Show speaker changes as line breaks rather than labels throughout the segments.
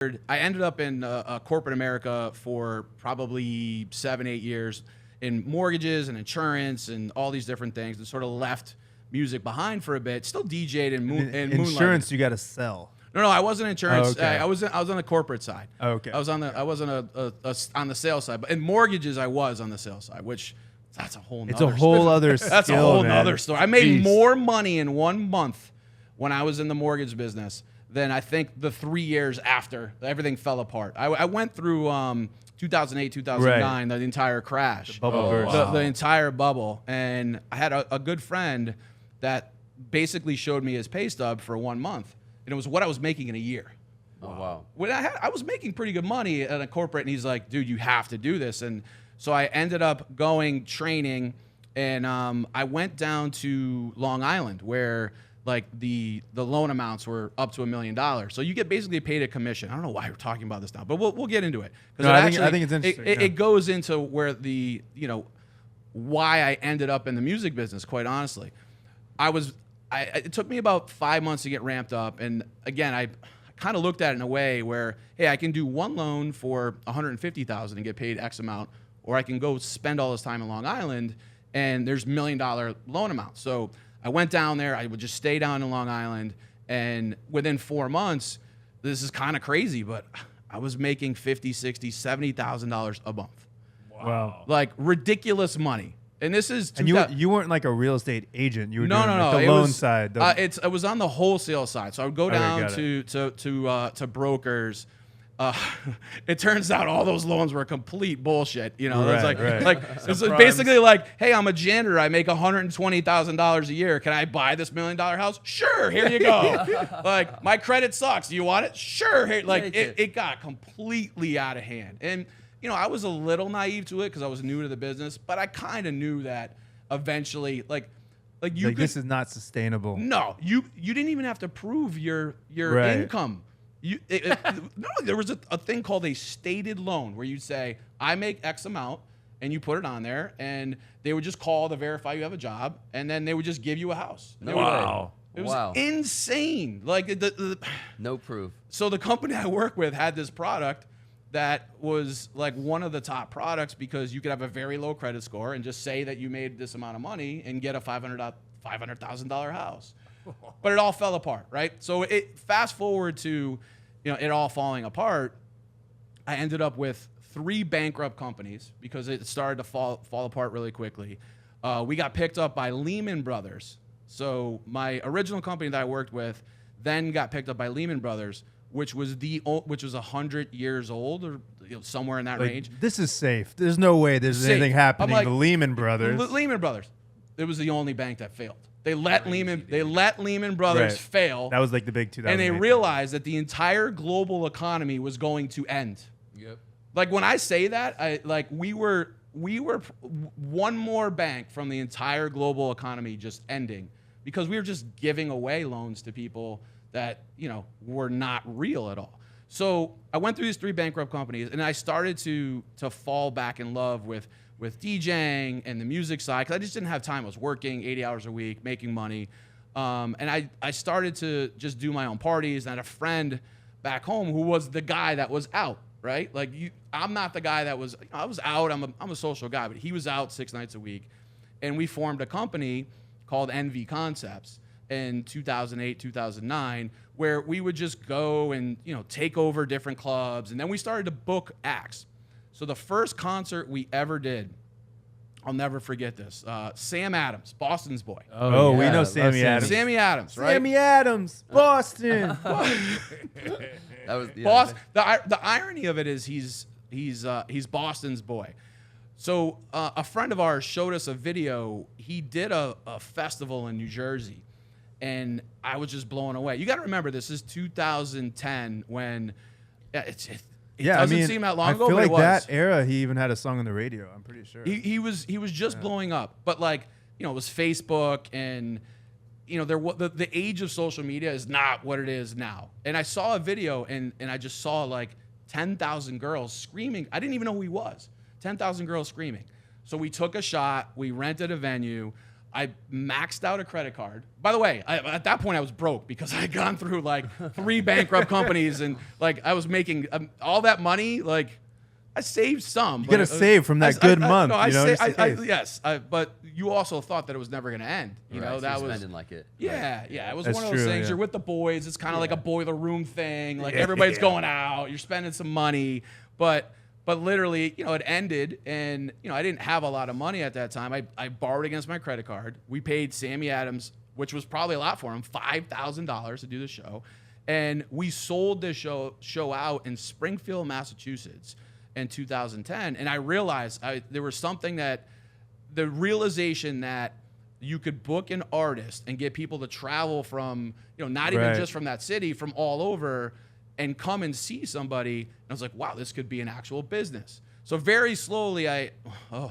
I ended up in corporate America for probably 7-8 years in mortgages and insurance and all these different things, and sort of left music behind for a bit. Still DJ'd and
insurance
moonlighted.
you got to sell.
No, I wasn't insurance.
Oh, okay.
I was on the corporate side.
Oh, okay.
I wasn't on the sales side, but in mortgages I was on the sales side, which that's a whole nother
It's a whole other
that's a
skill,
whole
man.
nother story. I made
Beast.
more money in 1 month when I was in the mortgage business than I think the 3 years after everything fell apart. I went through 2008, 2009, the entire crash,
The bubble burst.
the entire bubble, and I had a good friend that basically showed me his pay stub for 1 month, and it was what I was making in a year.
Oh, wow.
When I was making pretty good money at a corporate, and he's like, dude, you have to do this. And so I ended up going training, and I went down to Long Island where like the loan amounts were up to $1 million. So you get basically paid a commission. I don't know why we're talking about this now, but we'll get into it.
No, I think it's interesting.
It goes into where why I ended up in the music business, quite honestly. It took me about 5 months to get ramped up. And again, I kind of looked at it in a way where, hey, I can do one loan for $150,000 and get paid X amount, or I can go spend all this time in Long Island and there's $1 million loan amounts. So I went down there. I would just stay down in Long Island, and within 4 months, this is kind of crazy, but I was making $50,000, $60,000, $70,000 a month.
Wow.
Like ridiculous money. And this is
And you weren't like a real estate agent. You were doing
no.
Like the loan side.
It was on the wholesale side. So I would go down
got
to brokers. It turns out all those loans were complete bullshit. It was it's basically like, hey, I'm a janitor. I make $120,000 a year. Can I buy this $1 million house? Sure, here you go. Like, my credit sucks. Do you want it? Sure. Here. Like, it got completely out of hand. And I was a little naive to it because I was new to the business, but I kind of knew that eventually,
this is not sustainable.
No, you didn't even have to prove your income. There was a thing called a stated loan where you'd say, I make X amount, and you put it on there, and they would just call to verify you have a job, and then they would just give you a house.
Wow.
It was insane. Like
no proof.
So the company I work with had this product that was like one of the top products because you could have a very low credit score and just say that you made this amount of money and get a $500,000 house. But it all fell apart, right? So fast forward to it all falling apart. I ended up with 3 bankrupt companies because it started to fall apart really quickly. We got picked up by Lehman Brothers. So my original company that I worked with then got picked up by Lehman Brothers, which was 100 years old or somewhere in that range.
This is safe. There's no way there's anything happening to Lehman Brothers.
Lehman Brothers. It was the only bank that failed. They let Lehman Brothers fail.
That was like the big 2008.
And they realized that the entire global economy was going to end.
Yep.
Like when I say that, we were one more bank from the entire global economy just ending because we were just giving away loans to people that were not real at all. So I went through these 3 bankrupt companies, and I started to fall back in love with DJing and the music side because I just didn't have time. I was working 80 hours a week, making money, and I started to just do my own parties. And I had a friend back home who was the guy that was out, right? Like I'm not the guy that was. I was out. I'm a social guy, but he was out 6 nights a week, and we formed a company called NV Concepts in 2008, 2009, where we would just go and take over different clubs, and then we started to book acts. So the first concert we ever did, I'll never forget this. Sam Adams, Boston's boy.
Oh, we know Sammy Adams.
Sammy Adams, right?
Sammy Adams, Boston.
That was
The irony of it is he's Boston's boy. So a friend of ours showed us a video. He did a festival in New Jersey, and I was just blown away. You got to remember, this is 2010 when it doesn't seem that long ago.
I feel
but
like
it was.
that era, he even had a song on the radio. I'm pretty sure.
He was just blowing up, but it was Facebook, and the age of social media is not what it is now. And I saw a video, and I just saw 10,000 girls screaming. I didn't even know who he was. 10,000 girls screaming. So we took a shot. We rented a venue. I maxed out a credit card. By the way, at that point I was broke because I had gone through like 3 bankrupt companies, and like I was making all that money. Like I saved some.
You got to save from that good month.
Yes, but you also thought that it was never going to end. You know, that was
spending like it.
Yeah, yeah. It was
That's
one of those
true,
things.
yeah.
You're with the boys. It's kind of like a boiler room thing. Like everybody's going out. You're spending some money, but literally, you know, it ended, and you know, I didn't have a lot of money at that time. I borrowed against my credit card. We paid Sammy Adams, which was probably a lot for him, $5,000 to do the show, and we sold this show out in Springfield, Massachusetts, in 2010. And I realized there was something that the realization that you could book an artist and get people to travel from, you know, not even just from that city, from all over, and come and see somebody. And I was like, wow, this could be an actual business. So very slowly, it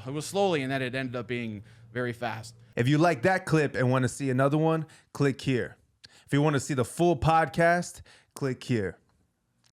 was slowly, and then it ended up being very fast.
If you like that clip and want to see another one, click here. If you want to see the full podcast, click here.